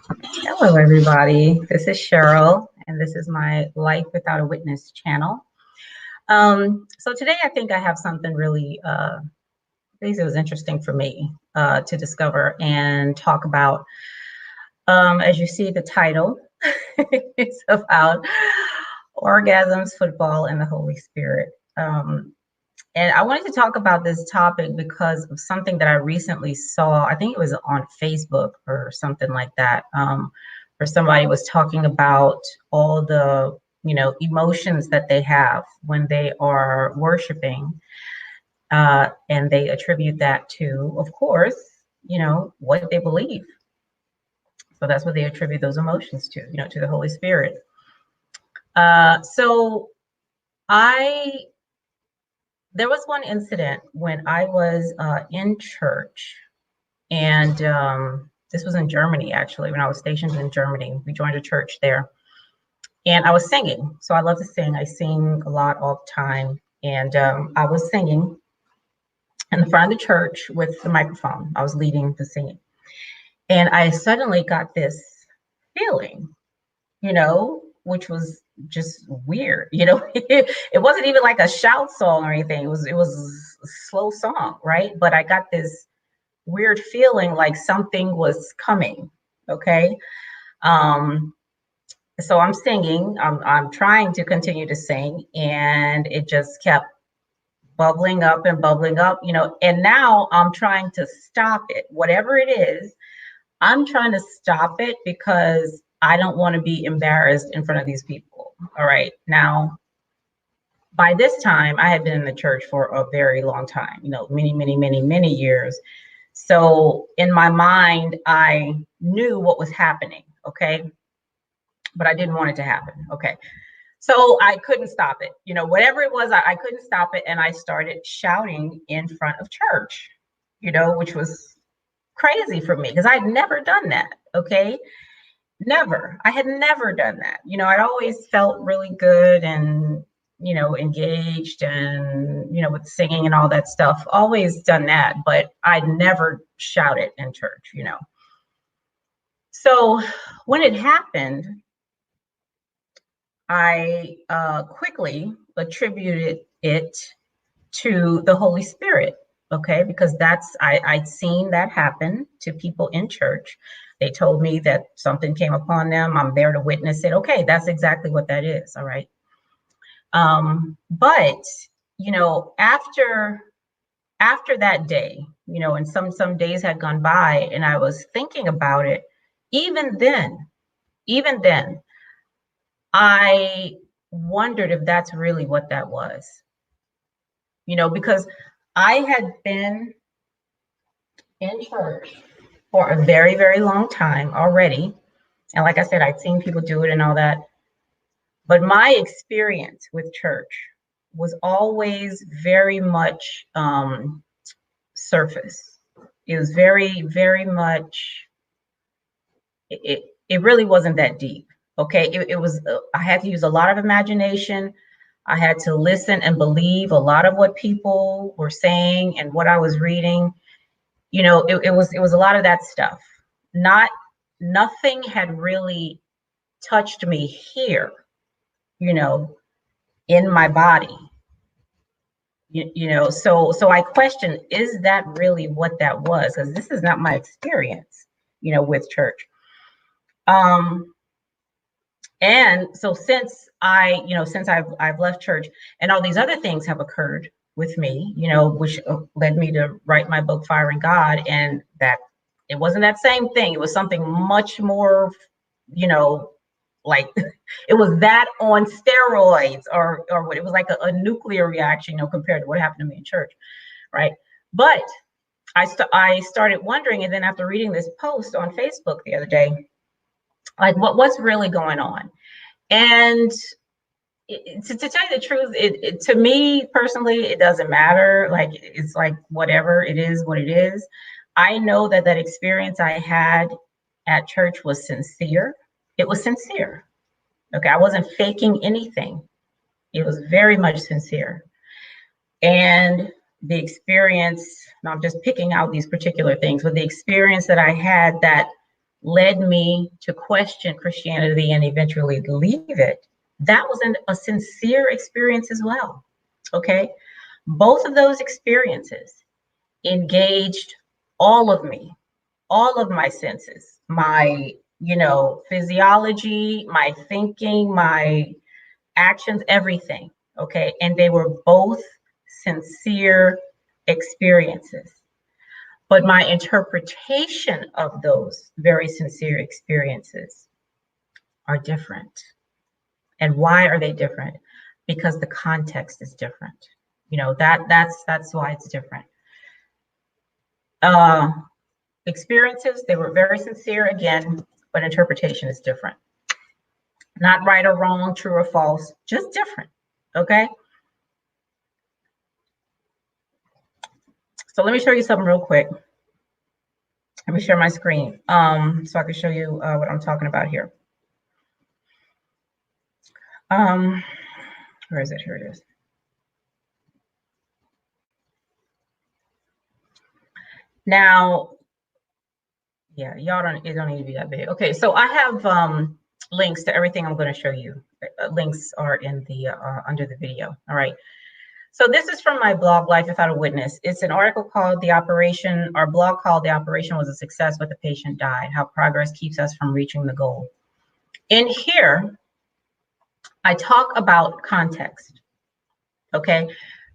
Hello, everybody. This is Cheryl, and this is my Life Without a Witness channel. So today I think I have something really, I think it was interesting for me to discover and talk about. As you see the title, it's about orgasms, football, and the Holy Spirit. And I wanted to talk about this topic because of something that I recently saw. I think it was on Facebook or something like that, where somebody was talking about all the, emotions that they have when they are worshiping, and they attribute that to, of course, what they believe. So that's what they attribute those emotions to, to the Holy Spirit. So I there was one incident when I was in church, and this was in Germany, actually, when I was stationed in Germany. We joined a church there, and I was singing. So I love to sing. I sing a lot all the time. And I was singing in the front of the church with the microphone. I was leading the singing. And I suddenly got this feeling, which was just weird. It wasn't even like a shout song or anything. It was a slow song, right? But I got this weird feeling like something was coming. Okay. So I'm singing. I'm trying to continue to sing, and it just kept bubbling up and bubbling up, and now I'm trying to stop it. Whatever it is, I'm trying to stop it because I don't want to be embarrassed in front of these people. All right. Now, by this time, I had been in the church for a very long time, many, many, many, many years. So in my mind, I knew what was happening. Okay. But I didn't want it to happen. Okay. So I couldn't stop it. Whatever it was, I couldn't stop it. And I started shouting in front of church, which was crazy for me because I'd never done that. Okay. Never. I had never done that. I'd always felt really good and, engaged and, with singing and all that stuff, always done that, but I'd never shouted in church. So when it happened, I quickly attributed it to the Holy Spirit, okay? Because I'd seen that happen to people in church. They told me that something came upon them. I'm there to witness it. Okay, that's exactly what that is, all right? But, after that day, and some days had gone by and I was thinking about it, even then, I wondered if that's really what that was, because I had been in church for a very, very long time already. And like I said, I'd seen people do it and all that. But my experience with church was always very much surface. It was very, very much, it really wasn't that deep. Okay. It was, I had to use a lot of imagination. I had to listen and believe a lot of what people were saying and what I was reading. It was a lot of that stuff. Nothing had really touched me here, in my body. So I question, is that really what that was? Because this is not my experience, with church. And so since I've left church and all these other things have occurred with me, which led me to write my book, Firing God, and that it wasn't that same thing. It was something much more, like it was that on steroids or what it was like a nuclear reaction, compared to what happened to me in church. Right. But I started wondering, and then after reading this post on Facebook the other day, like what's really going on. And to tell you the truth, it to me personally, it doesn't matter. Like, it's like whatever, it is what it is. I know that experience I had at church was sincere. It was sincere. Okay. I wasn't faking anything. It was very much sincere. And the experience, and I'm just picking out these particular things, but the experience that I had that led me to question Christianity and eventually leave it, that was a sincere experience as well. Okay. Both of those experiences engaged all of me, all of my senses, my, physiology, my thinking, my actions, everything. Okay. And they were both sincere experiences. But my interpretation of those very sincere experiences are different. And why are they different? Because the context is different. That's why it's different. Experiences, they were very sincere again, but interpretation is different. Not right or wrong, true or false, just different. Okay. So let me show you something real quick. Let me share my screen so I can show you what I'm talking about here. Where is it? Here it is. Now, yeah, it don't need to be that big. Okay, so I have links to everything I'm going to show you. Links are in the under the video. All right. So this is from my blog, Life Without a Witness. It's an article called The Operation, our blog called The Operation Was a Success, but the Patient Died, How Progress Keeps Us from Reaching the Goal. In here, I talk about context, okay?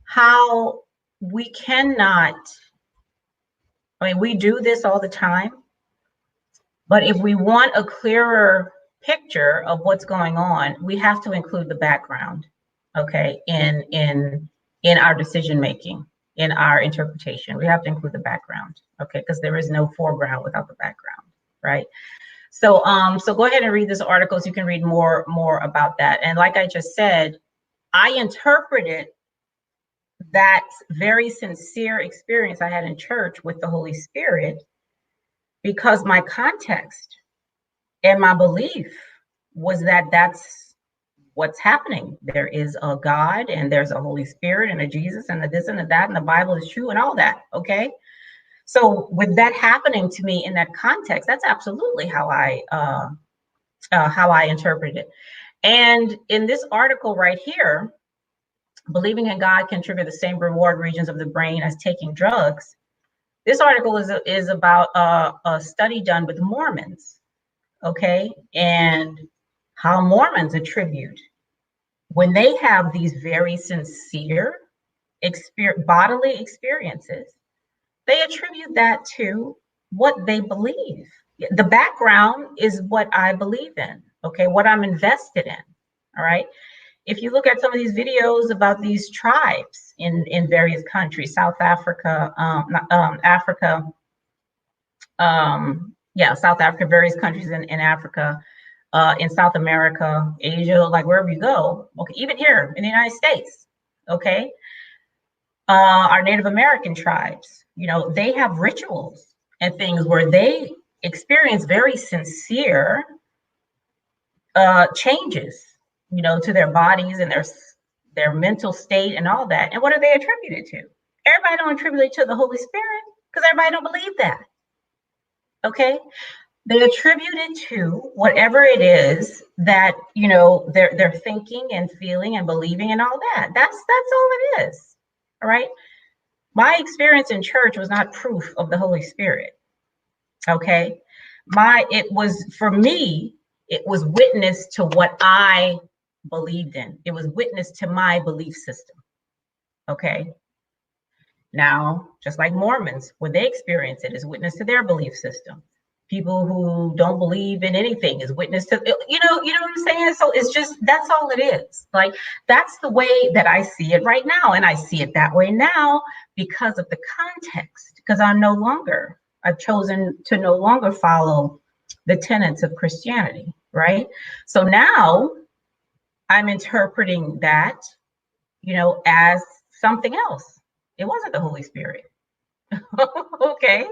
How we cannot, we do this all the time, but if we want a clearer picture of what's going on, we have to include the background, okay, in our decision making, in our interpretation. We have to include the background, okay, because there is no foreground without the background, right? So so go ahead and read this article so you can read more about that. And like I just said, I interpreted that very sincere experience I had in church with the Holy Spirit because my context and my belief was that that's what's happening. There is a God and there's a Holy Spirit and a Jesus and a this and a that, and the Bible is true and all that. Okay. So with that happening to me in that context, that's absolutely how I interpret it. And in this article right here, believing in God can trigger the same reward regions of the brain as taking drugs. This article is about a study done with Mormons, okay, and how Mormons attribute when they have these very sincere bodily experiences, they attribute that to what they believe. The background is what I believe in, okay, what I'm invested in, all right? If you look at some of these videos about these tribes in various countries, South Africa, South Africa, various countries in Africa, in South America, Asia, like wherever you go, okay, even here in the United States, okay, our Native American tribes, they have rituals and things where they experience very sincere changes, to their bodies and their mental state and all that. And what are they attributed to? Everybody don't attribute it to the Holy Spirit because everybody don't believe that. Okay. They attribute it to whatever it is that, they're thinking and feeling and believing and all that. That's all it is. All right. My experience in church was not proof of the Holy Spirit. Okay. For me, it was witness to what I believed in. It was witness to my belief system. Okay. Now, just like Mormons, when they experience it, is witness to their belief system. People who don't believe in anything is witness to, you know what I'm saying? So it's just, that's all it is. Like, that's the way that I see it right now. And I see it that way now because of the context, because I've chosen to no longer follow the tenets of Christianity, right? So now I'm interpreting that, as something else. It wasn't the Holy Spirit. Okay,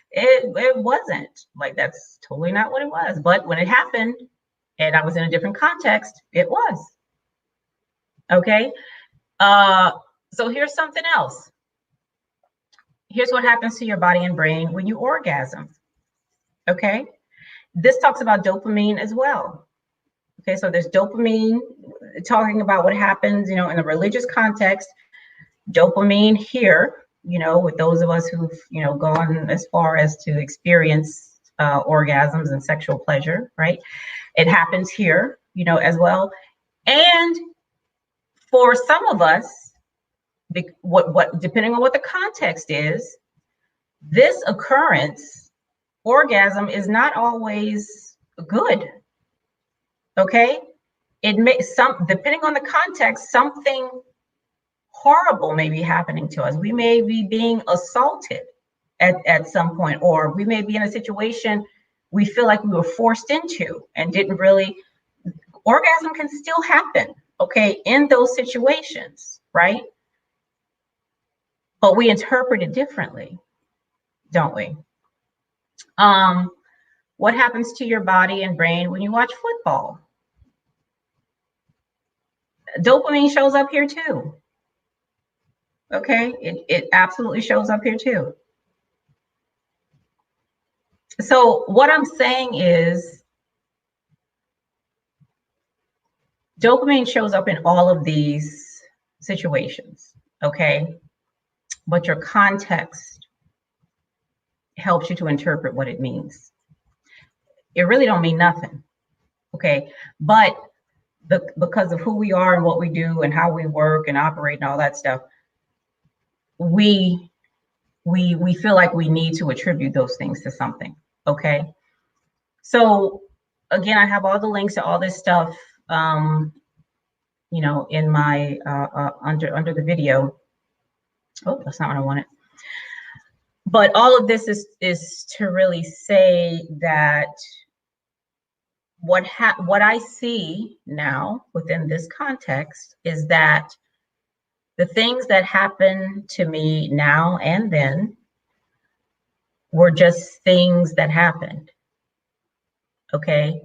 it wasn't. Like, that's totally not what it was. But when it happened and I was in a different context, it was. Okay. So here's something else. Here's what happens to your body and brain when you orgasm. Okay. this talks about dopamine as well. Okay, so there's dopamine talking about what happens, in a religious context. Dopamine here, with those of us who've, gone as far as to experience orgasms and sexual pleasure, right? It happens here, as well. And for some of us, what depending on what the context is, this occurrence, orgasm, is not always good. Okay, it may depending on the context, something horrible may be happening to us. We may be being assaulted at some point, or we may be in a situation we feel like we were forced into and didn't really. Orgasm can still happen, okay, in those situations, right? But we interpret it differently, don't we? What happens to your body and brain when you watch football? Dopamine shows up here too. Okay, it absolutely shows up here too. So what I'm saying is dopamine shows up in all of these situations, okay? But your context helps you to interpret what it means. It really don't mean nothing, okay? But because of who we are and what we do and how we work and operate and all that stuff, we feel like we need to attribute those things to something, okay? So again, I have all the links to all this stuff, in my under the video. Oh, that's not what I wanted. But all of this is to really say that what I see now within this context is that the things that happen to me now and then were just things that happened. Okay,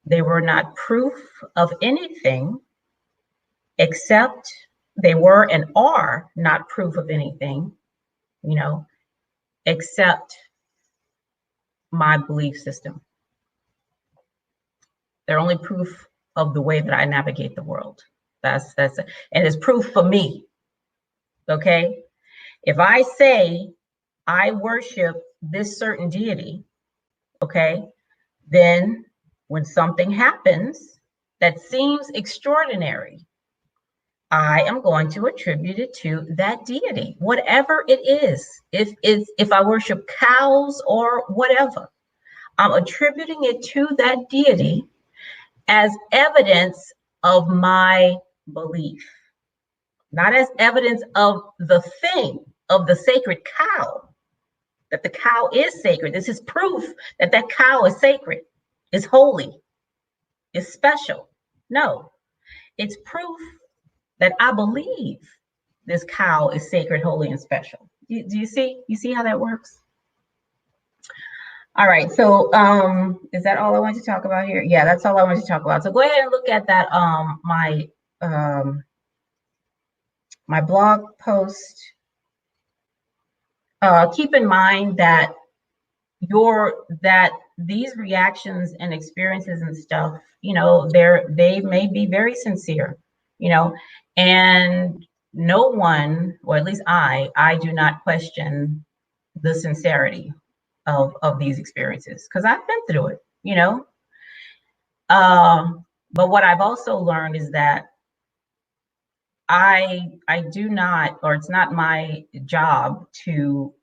they were not proof of anything, except they were and are not proof of anything, except my belief system. They're only proof of the way that I navigate the world. That's and it's proof for me. Okay, if I say I worship this certain deity, okay, then when something happens that seems extraordinary, I am going to attribute it to that deity, whatever it is. If I worship cows or whatever, I'm attributing it to that deity as evidence of my belief, not as evidence of the thing, of the sacred cow, that the cow is sacred. This is proof that that cow is sacred, is holy, is special. No, it's proof that I believe this cow is sacred, holy, and special. Do you see? You see how that works? All right, so is that all I want to talk about here? Yeah, that's all I want to talk about. So go ahead and look at that my blog post. Keep in mind that these reactions and experiences and stuff, they may be very sincere, and no one, or at least I do not question the sincerity of these experiences, because I've been through it, but what I've also learned is that I do not, or it's not my job to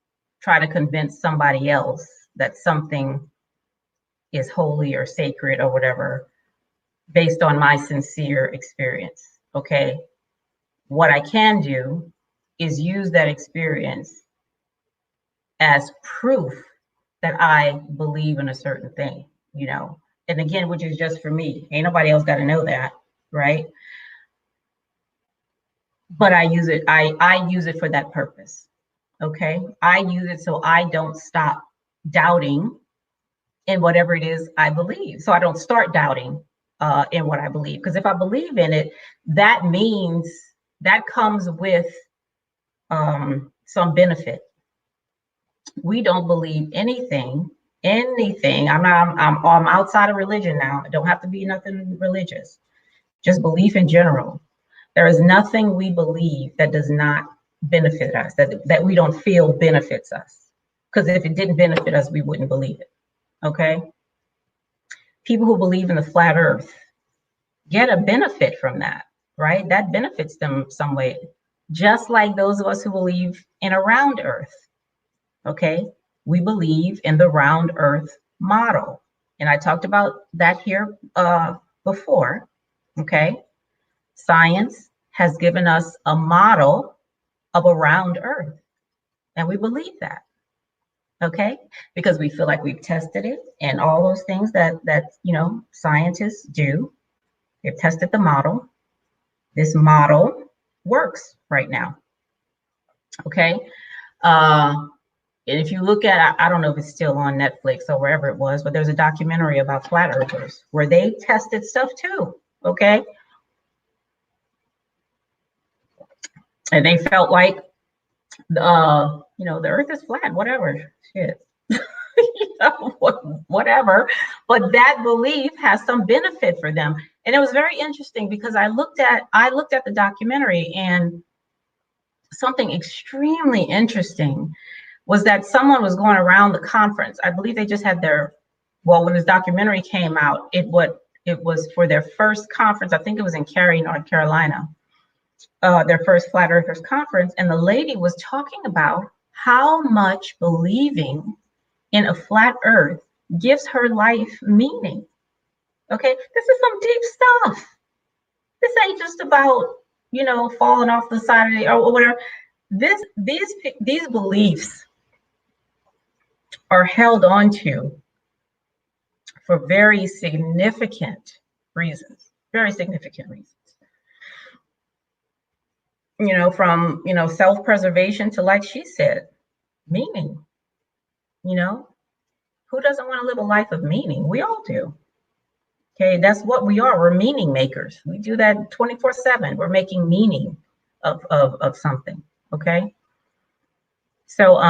try to convince somebody else that something is holy or sacred or whatever based on my sincere experience. Okay, what I can do is use that experience as proof that I believe in a certain thing, and again, which is just for me. Ain't nobody else got to know that, right? But I use it, I use it for that purpose. Okay, I use it so I don't stop doubting in whatever it is I believe. So I don't start doubting in what I believe, because if I believe in it, that means that comes with some benefit. We don't believe anything anything. I'm outside of religion now. It don't have to be nothing religious. Just belief in general. There is nothing we believe that does not benefit us, that we don't feel benefits us. Because if it didn't benefit us, we wouldn't believe it. Okay? People who believe in the flat earth get a benefit from that, right? That benefits them some way. Just like those of us who believe in a round earth. Okay? We believe in the round earth model. And I talked about that here before. Okay? Science has given us a model of a round earth, and we believe that. Okay? Because we feel like we've tested it and all those things that scientists do. They've tested the model. This model works right now. Okay? And if you look at, I don't know if it's still on Netflix or wherever it was, but there's a documentary about flat earthers where they tested stuff too. Okay? And they felt like the earth is flat, whatever. Shit. Whatever. But that belief has some benefit for them. And it was very interesting because I looked at the documentary, and something extremely interesting was that someone was going around the conference. I believe they just had when this documentary came out, it was for their first conference. I think it was in Cary, North Carolina. Their first Flat Earthers conference, and the lady was talking about how much believing in a flat earth gives her life meaning. Okay, this is some deep stuff. This ain't just about falling off the side of the or whatever. These beliefs are held onto for very significant reasons. Very significant reasons. From self-preservation to, like she said, meaning. Who doesn't want to live a life of meaning? We all do. Okay, that's what we are. We're meaning makers. We do that 24/7. We're making meaning of something. Okay. So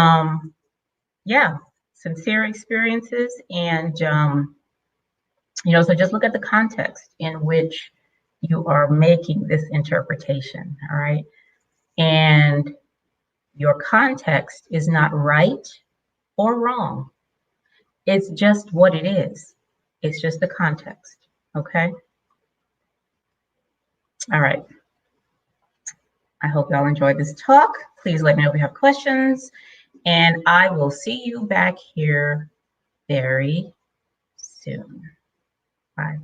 yeah, sincere experiences, and so just look at the context in which you are making this interpretation. All right. And your context is not right or wrong. It's just what it is. It's just the context. Okay. All right. I hope y'all enjoyed this talk. Please let me know if you have questions, and I will see you back here very soon. Bye.